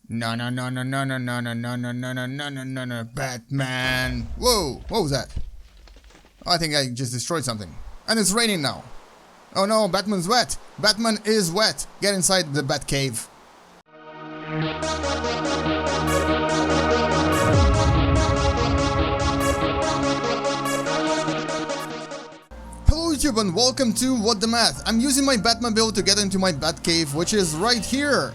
No, no, no, no, no, no, no, no, no, no, no, no, no, no, no, no, Batman. Whoa, what was that? Oh, I think I just destroyed something. And it's raining now. Oh no, Batman's wet. Batman is wet. Get inside the Batcave. Hello YouTube and welcome to What the Math. I'm using my Batmobile to get into my Batcave, which is right here.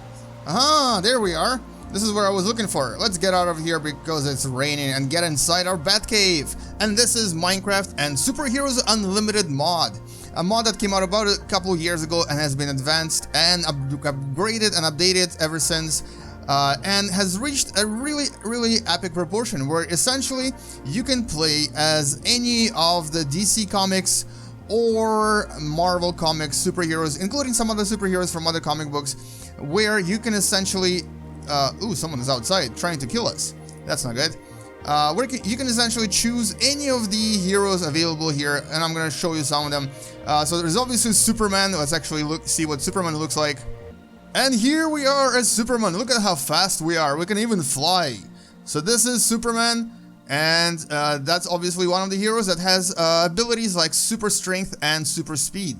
Aha, there we are. This is where I was looking for. Let's get out of here because it's raining and get inside our Batcave. And this is Minecraft and Superheroes Unlimited mod. A mod that came out about a couple of years ago and has been advanced and upgraded and updated ever since. And has reached a really epic proportion where essentially you can play as any of the DC Comics or Marvel Comics superheroes, including some other superheroes from other comic books, where you can essentially... ooh, someone is outside trying to kill us. That's not good. Where you can essentially choose any of the heroes available here, and I'm going to show you some of them. So there's obviously Superman. Let's actually see what Superman looks like. And here we are as Superman. Look at how fast we are. We can even fly. So this is Superman. And that's obviously one of the heroes that has abilities like super strength and super speed.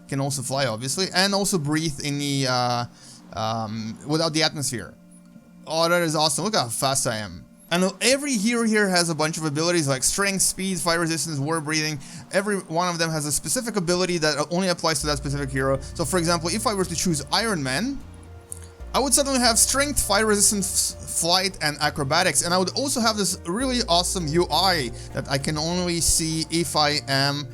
Can also fly, obviously, and also breathe in the without the atmosphere. Oh, that is awesome! Look how fast I am. And every hero here has a bunch of abilities like strength, speed, fire resistance, water breathing. Every one of them has a specific ability that only applies to that specific hero. So, for example, if I were to choose Iron Man, I would suddenly have strength, fire resistance, flight, and acrobatics. And I would also have this really awesome UI that I can only see if I am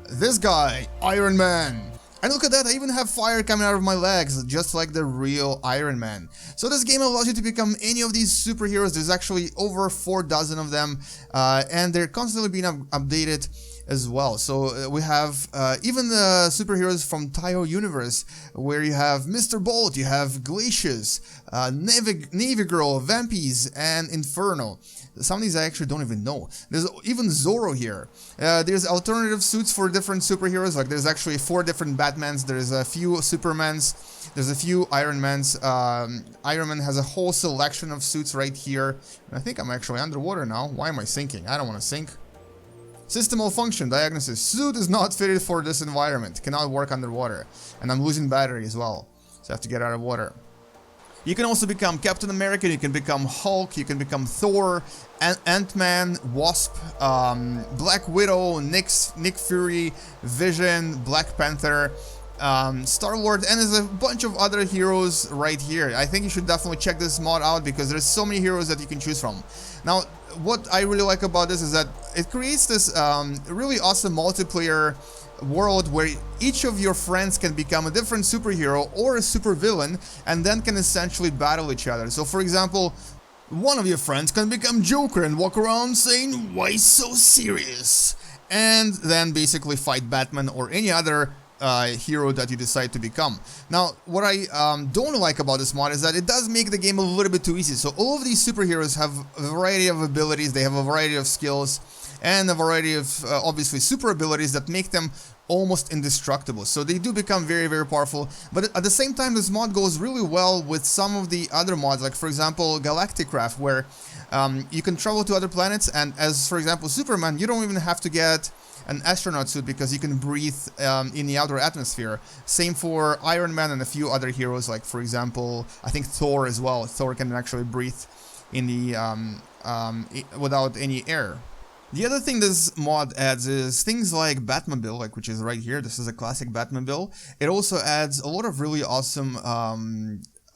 this guy, Iron Man. And look at that, I even have fire coming out of my legs, just like the real Iron Man. So this game allows you to become any of these superheroes. There's actually over 4 dozen of them, and they're constantly being updated as well. So we have even the superheroes from Taio Universe, where you have Mr. Bolt, you have Glacius, Navy Girl, Vampires, and Inferno. Some of these I actually don't even know. There's even Zorro here. There's alternative suits for different superheroes. Like there's actually 4 different Batmans. There's a few Supermans. There's a few Iron Mans. Iron Man has a whole selection of suits right here. And I think I'm actually underwater now. Why am I sinking? I don't want to sink. System malfunction, diagnosis. Suit is not fitted for this environment. Cannot work underwater. And I'm losing battery as well. So I have to get out of water. You can also become Captain America, you can become Hulk, you can become Thor, Ant-Man, Wasp, Black Widow, Nick Fury, Vision, Black Panther, Star-Lord, and there's a bunch of other heroes right here. I think you should definitely check this mod out because there's so many heroes that you can choose from. Now, what I really like about this is that it creates this really awesome multiplayer world where each of your friends can become a different superhero or a supervillain and then can essentially battle each other. So for example, one of your friends can become Joker and walk around saying, "Why so serious?" and then basically fight Batman or any other hero that you decide to become. Now, what I don't like about this mod is that it does make the game a little bit too easy. So all of these superheroes have a variety of abilities, they have a variety of skills, and a variety of, obviously, super abilities that make them almost indestructible. So they do become very powerful, but at the same time, this mod goes really well with some of the other mods, like, for example, Galactic Craft, where you can travel to other planets, and as, for example, Superman, you don't even have to get an astronaut suit because you can breathe in the outer atmosphere. Same for Iron Man and a few other heroes, like, for example, I think Thor as well. Thor can actually breathe in the without any air. The other thing this mod adds is things like Batmobile, like which is right here. This is a classic Batmobile. It also adds a lot of really awesome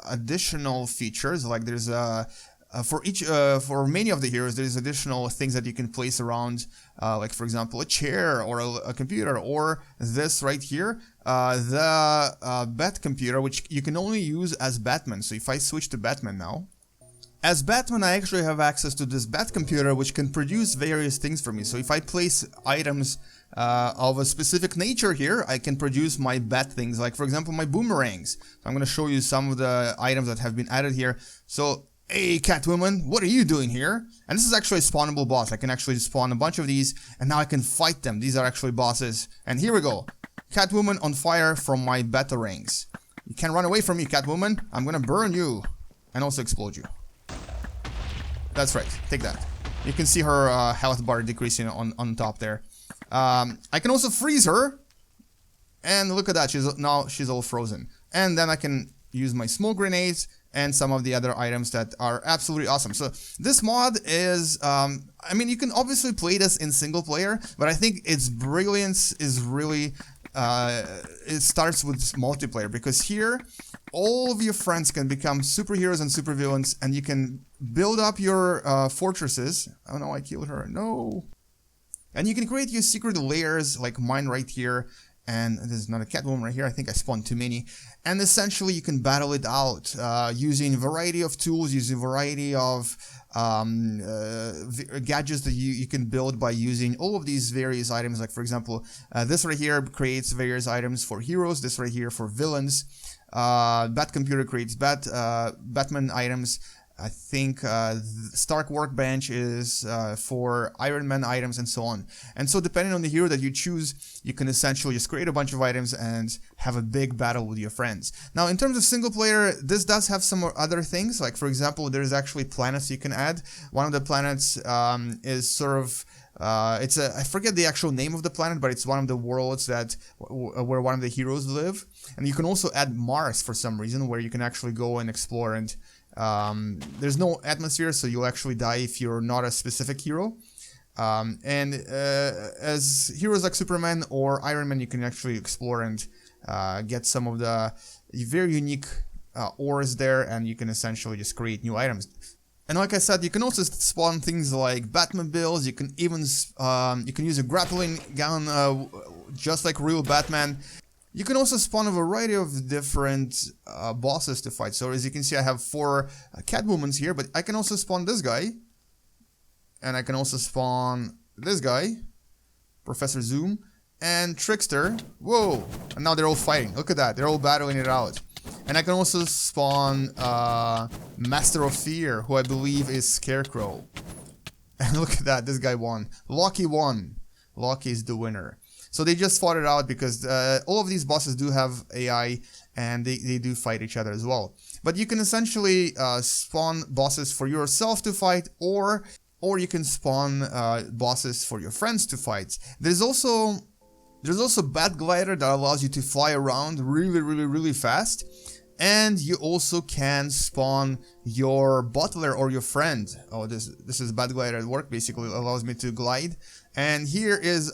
additional features. Like there's for many of the heroes, there's additional things that you can place around, like for example a chair or a computer, or this right here, the Bat computer, which you can only use as Batman. So if I switch to Batman now. As Batman, I actually have access to this Bat computer, which can produce various things for me. So if I place items of a specific nature here, I can produce my Bat things, like for example my boomerangs. So I'm going to show you some of the items that have been added here. So, hey Catwoman, what are you doing here? And this is actually a spawnable boss. I can actually spawn a bunch of these, and now I can fight them. These are actually bosses. And here we go. Catwoman on fire from my batarangs. You can't run away from me, Catwoman. I'm going to burn you. and also explode you. That's right, take that. You can see her health bar decreasing on top there. I can also freeze her, and look at that, she's all frozen. And then I can use my smoke grenades and some of the other items that are absolutely awesome. So this mod is, I mean, you can obviously play this in single player, but I think its brilliance is really, it starts with multiplayer, because here all of your friends can become superheroes and supervillains, and you can build up your fortresses. Oh no, I killed her, no. And you can create your secret layers like mine right here. And there's another Catwoman right here. I think I spawned too many. And essentially you can battle it out using a variety of tools, using a variety of gadgets that you can build by using all of these various items. Like for example, this right here creates various items for heroes. This right here for villains. Batcomputer creates Batman items. I think Stark Workbench is for Iron Man items and so on. And so depending on the hero that you choose, you can essentially just create a bunch of items and have a big battle with your friends. Now in terms of single player, this does have some other things. Like for example, there's actually planets you can add. One of the planets is sort of I forget the actual name of the planet, but it's one of the worlds that where one of the heroes live. And you can also add Mars for some reason, where you can actually go and explore, and there's no atmosphere, so you'll actually die if you're not a specific hero. As heroes like Superman or Iron Man, you can actually explore and get some of the very unique ores there, and you can essentially just create new items. And like I said, you can also spawn things like Batmobiles. You can even you can use a grappling gun just like real Batman. You can also spawn a variety of different bosses to fight. So as you can see, I have 4 Catwomans here, but I can also spawn this guy. And I can also spawn this guy, Professor Zoom, and Trickster. Whoa! And now they're all fighting. Look at that. They're all battling it out. And I can also spawn Master of Fear, who I believe is Scarecrow. And look at that. This guy won. Loki won. Loki is the winner. So they just fought it out because all of these bosses do have AI, and they do fight each other as well. But you can essentially spawn bosses for yourself to fight, or you can spawn bosses for your friends to fight. There's also Bat Glider that allows you to fly around really fast. And you also can spawn your butler or your friend. Oh, this is Bat Glider at work, basically allows me to glide. And here is...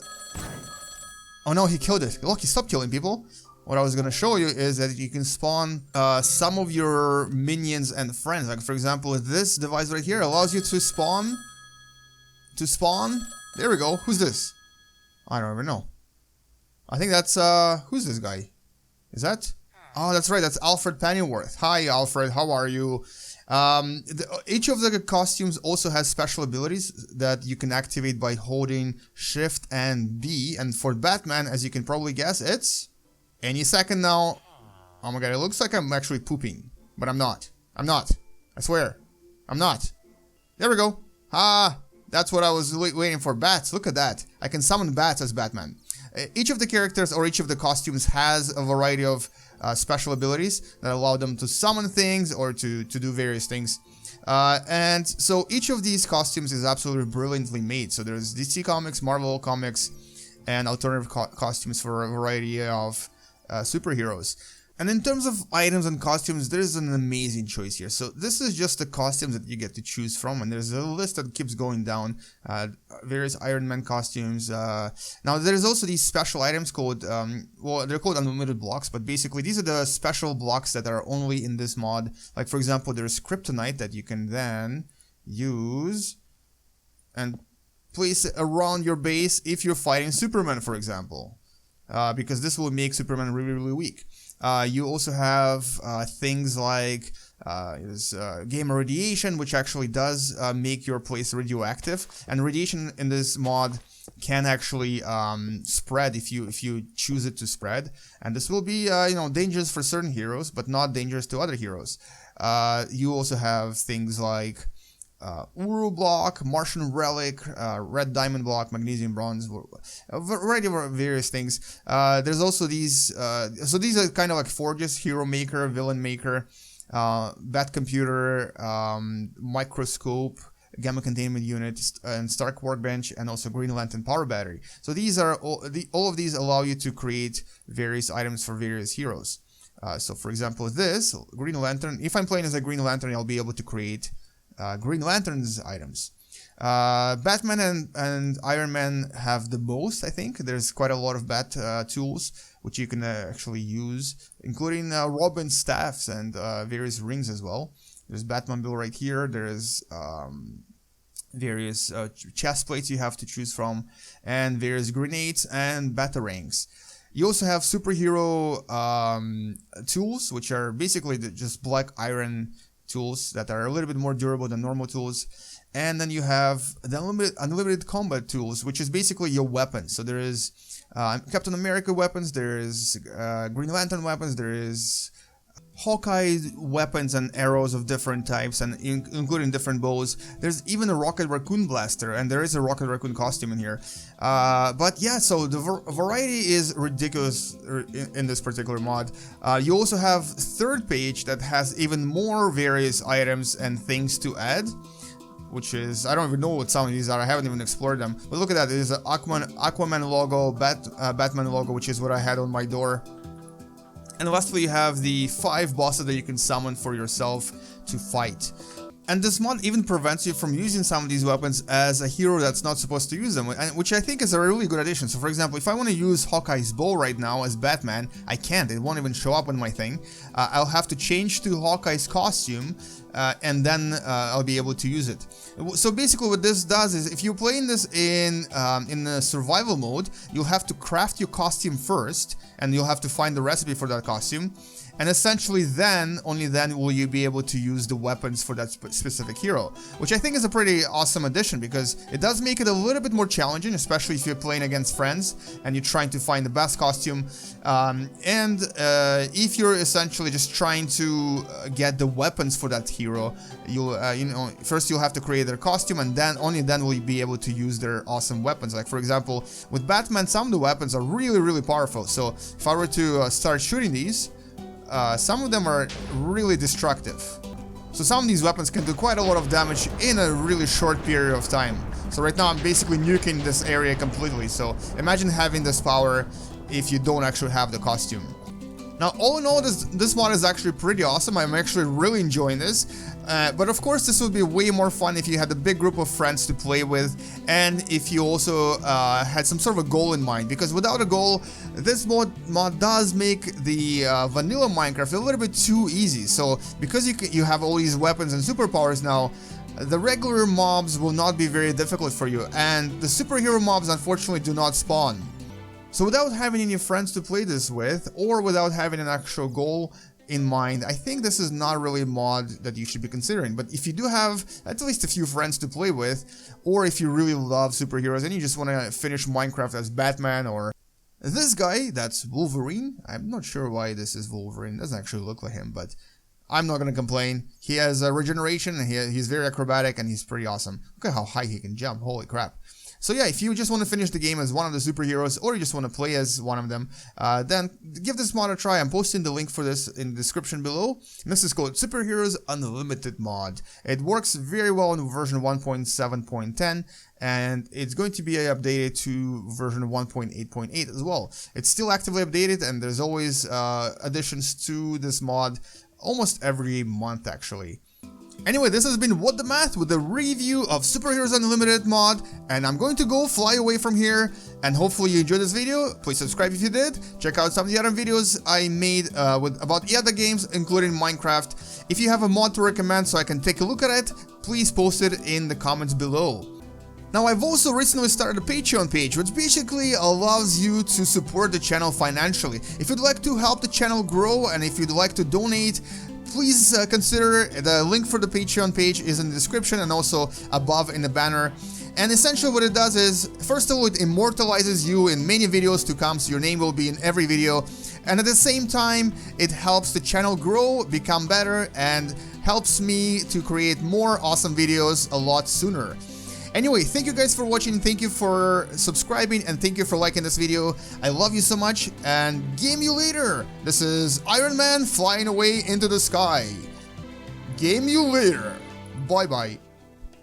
Oh no, he killed it. Loki, stop killing people. What I was gonna show you is that you can spawn some of your minions and friends. Like for example, this device right here allows you to spawn... There we go. Who's this? I don't even know. I think that's who's this guy? Is that? Oh, that's right. That's Alfred Pennyworth. Hi, Alfred. How are you? Each of the costumes also has special abilities that you can activate by holding Shift and B. And for Batman, as you can probably guess, it's any second now. Oh my god, it looks like I'm actually pooping, but I'm not. I'm not. I swear. I'm not. There we go. Ah, that's what I was waiting for. Bats. Look at that. I can summon bats as Batman. Each of the characters or each of the costumes has a variety of special abilities that allow them to summon things or to do various things. And so each of these costumes is absolutely brilliantly made. So there's DC Comics, Marvel Comics, and alternative costumes for a variety of superheroes. And in terms of items and costumes, there's an amazing choice here. So this is just the costumes that you get to choose from, and there's a list that keeps going down. Various Iron Man costumes. Now there's also these special items called, well, they're called unlimited blocks, but basically these are the special blocks that are only in this mod. Like for example, there's Kryptonite that you can then use and place around your base if you're fighting Superman, for example. Because this will make Superman really weak. You also have things like gamma radiation, which actually does make your place radioactive, and radiation in this mod can actually spread if you choose it to spread, and this will be dangerous for certain heroes, but not dangerous to other heroes. You also have things like Uru block, Martian relic, red diamond block, magnesium bronze, a variety of various things. There's also these, so these are kind of like forges: hero maker, villain maker, Bat computer, microscope, gamma containment unit, and Stark workbench, and also Green Lantern power battery. So these are all of these allow you to create various items for various heroes. So for example, this Green Lantern, if I'm playing as a Green Lantern, I'll be able to create Green Lantern's items. Batman and Iron Man have the most, I think. There's quite a lot of bat tools which you can actually use, including Robin's staffs and various rings as well. There's Batmobile right here. There's various chest plates you have to choose from, and various grenades and batarangs. You also have superhero tools, which are basically just black iron tools that are a little bit more durable than normal tools. And then you have the unlimited combat tools, which is basically your weapons. So there is Captain America weapons, there is Green Lantern weapons, there is Hawkeye weapons and arrows of different types, and including different bows. There's even a Rocket Raccoon blaster, and there is a Rocket Raccoon costume in here. But yeah, so the variety is ridiculous in this particular mod. You also have third page that has even more various items and things to add, which is, I don't even know what some of these are, I haven't even explored them. But look at that, there's an Aquaman logo, Batman logo, which is what I had on my door. And lastly, you have the 5 bosses that you can summon for yourself to fight. And this mod even prevents you from using some of these weapons as a hero that's not supposed to use them, which I think is a really good addition. So for example, if I want to use Hawkeye's bow right now as Batman, I can't, it won't even show up on my thing. I'll have to change to Hawkeye's costume, and then I'll be able to use it. So basically what this does is, if you're playing this in the survival mode, you'll have to craft your costume first, and you'll have to find the recipe for that costume. And essentially then, only then will you be able to use the weapons for that specific hero, which I think is a pretty awesome addition, because it does make it a little bit more challenging, especially if you're playing against friends and you're trying to find the best costume. If you're essentially just trying to get the weapons for that hero, you'll, first you'll have to create their costume, and then only then will you be able to use their awesome weapons. Like for example, with Batman, some of the weapons are really, really powerful. So if I were to start shooting these, some of them are really destructive. So some of these weapons can do quite a lot of damage in a really short period of time. So right now I'm basically nuking this area completely. So imagine having this power if you don't actually have the costume. Now, all in all, this mod is actually pretty awesome. I'm actually really enjoying this. But of course, this would be way more fun if you had a big group of friends to play with, and if you also had some sort of a goal in mind. Because without a goal, this mod does make the vanilla Minecraft a little bit too easy. So because you have all these weapons and superpowers now, the regular mobs will not be very difficult for you, and the superhero mobs unfortunately do not spawn. So without having any friends to play this with, or without having an actual goal in mind, I think this is not really a mod that you should be considering. But if you do have at least a few friends to play with, or if you really love superheroes and you just want to finish Minecraft as Batman, or this guy, that's Wolverine. I'm not sure why this is Wolverine, it doesn't actually look like him, but I'm not going to complain. He has a regeneration, and he's very acrobatic, and he's pretty awesome. Look at how high he can jump, holy crap. So yeah, if you just want to finish the game as one of the superheroes, or you just want to play as one of them, then give this mod a try. I'm posting the link for this in the description below. And this is called Superheroes Unlimited mod. It works very well in version 1.7.10, and it's going to be updated to version 1.8.8 as well. It's still actively updated, and there's always additions to this mod almost every month actually. Anyway, this has been What the Math with a review of Superheroes Unlimited mod, and I'm going to go fly away from here, and hopefully you enjoyed this video. Please subscribe if you did. Check out some of the other videos I made about the other games, including Minecraft. If you have a mod to recommend so I can take a look at it, please post it in the comments below. Now, I've also recently started a Patreon page, which basically allows you to support the channel financially. If you'd like to help the channel grow, and if you'd like to donate, please consider the link for the Patreon page is in the description and also above in the banner. And essentially what it does is, first of all, it immortalizes you in many videos to come, so your name will be in every video. And at the same time, it helps the channel grow, become better, and helps me to create more awesome videos a lot sooner. Anyway, thank you guys for watching, thank you for subscribing, and thank you for liking this video. I love you so much, and game you later! This is Iron Man flying away into the sky. game you later. Bye-bye.